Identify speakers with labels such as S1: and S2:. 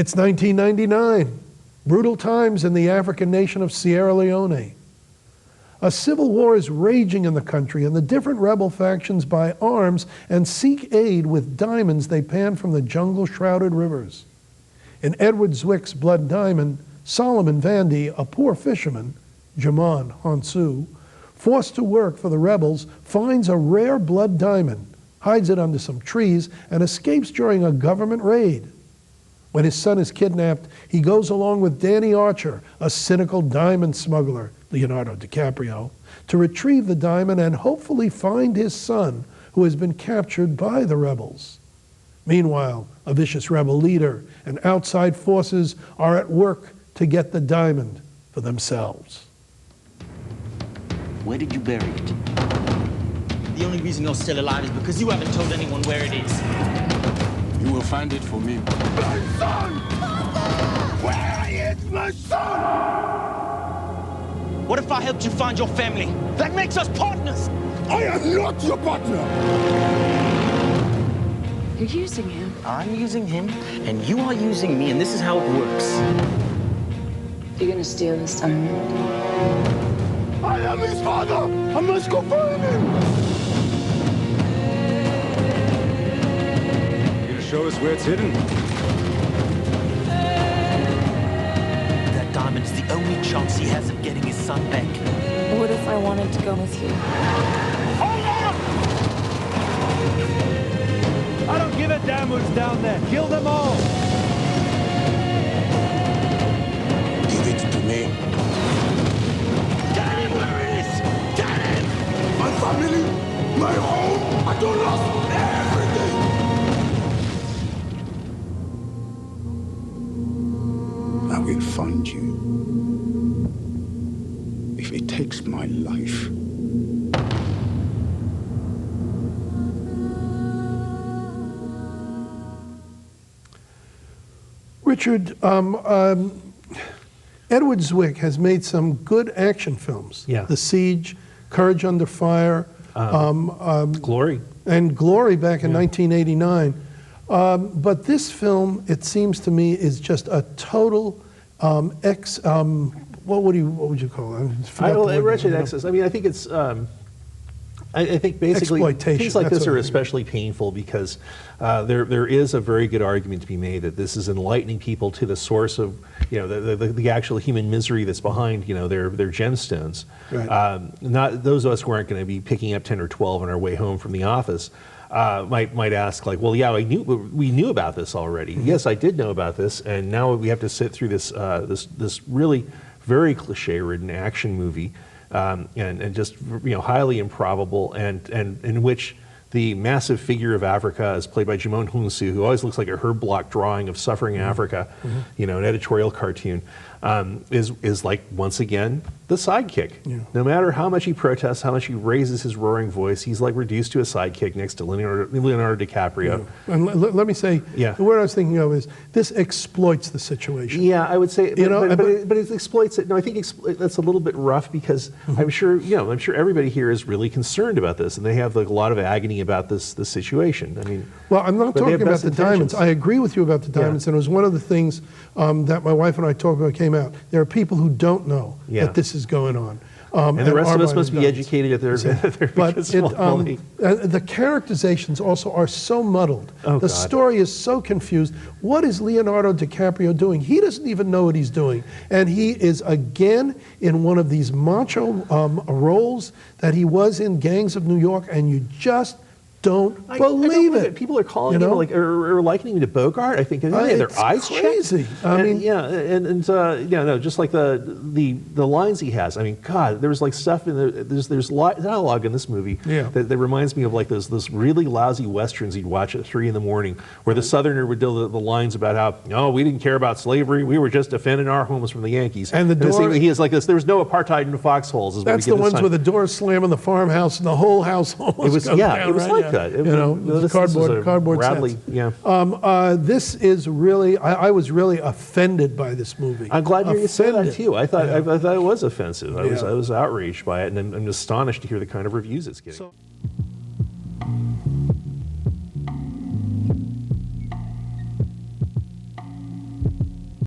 S1: It's 1999, brutal times in the African nation of Sierra Leone. A civil war is raging in the country, and the different rebel factions buy arms and seek aid with diamonds they pan from the jungle-shrouded rivers. In Edward Zwick's Blood Diamond, Solomon Vandy, a poor fisherman, Jamon Honsu, forced to work for the rebels, finds a rare blood diamond, hides it under some trees, and escapes during a government raid. When his son is kidnapped, he goes along with Danny Archer, a cynical diamond smuggler, Leonardo DiCaprio, to retrieve the diamond and hopefully find his son, who has been captured by the rebels. Meanwhile, a vicious rebel leader and outside forces are at work to get the diamond for themselves.
S2: Where did you bury it?
S3: The only reason you're still alive is because you haven't told anyone where it is.
S4: You will find it for me.
S5: My son! Where is my son?
S3: What if I helped you find your family? That makes us partners!
S5: I am not your partner!
S6: You're using him.
S2: I'm using him, and you are using me, and this is how it works.
S6: You're gonna steal this diamond.
S5: I am his father! I must go find him!
S4: You gonna show us where it's hidden?
S3: That diamond is the only chance he has of getting his son back.
S6: What if I wanted to go with you?
S3: Hold on!
S7: I don't give a damn who's down there. Kill them all!
S5: Give it to me.
S3: Tell him where it is! Tell him!
S5: My family, my home, I don't lost everything! I will find you. If it takes my life.
S1: Richard, Edward Zwick has made some good action films.
S8: Yeah.
S1: The Siege, Courage Under Fire,
S8: Glory.
S1: And Glory back in 1989. But this film, it seems to me, is just a total what would you call it?
S8: Wretched excess. I mean, I think it's. I think basically things like this are especially painful because there is a very good argument to be made that this is enlightening people to the source of the actual human misery that's behind their gemstones. Right. Not those of us who aren't going to be picking up 10 or 12 on our way home from the office might ask like, well, yeah, we knew about this already. Mm-hmm. Yes, I did know about this, and now we have to sit through this this really very cliche-ridden action movie. And just highly improbable, and in which the massive figure of Africa is played by Jamon Hunsu, who always looks like a Herb Block drawing of suffering Africa, an editorial cartoon, is like, once again, the sidekick. Yeah. No matter how much he protests, how much he raises his roaring voice, he's like reduced to a sidekick next to Leonardo DiCaprio.
S1: Yeah. And let me say, the word I was thinking of is, this exploits the situation.
S8: Yeah, I would say, but it exploits it. No, I think that's a little bit rough because I'm sure everybody here is really concerned about this, and they have like a lot of agony about this situation. I mean,
S1: well, I'm not talking about the diamonds. I agree with you about the diamonds, and it was one of the things that my wife and I talked about came out. There are people who don't know that this is going on.
S8: And the rest of us must be educated at their
S1: but the characterizations also are so muddled. The story is so confused. What is Leonardo DiCaprio doing? He doesn't even know what he's doing. And he is again in one of these macho roles that he was in Gangs of New York, and you just don't believe it.
S8: People are calling him or likening him to Bogart. I think their eyes
S1: crazy.
S8: Checked. I mean, just like the lines he has. I mean, God, there's like stuff in there's dialogue in this movie that reminds me of like those really lousy westerns you'd watch at 3 a.m, where the Southerner would do the lines about how we didn't care about slavery, we were just defending our homes from the Yankees. And the door, he is like this. There was no apartheid in the foxholes.
S1: That's the ones where the doors slam in the farmhouse and the whole house almost goes down.
S8: It was like that.
S1: Cardboard
S8: rattly,
S1: sets. This is really, I was really offended by this movie.
S8: I'm glad you said that too. I thought it was offensive. I was outraged by it, and I'm astonished to hear the kind of reviews it's getting.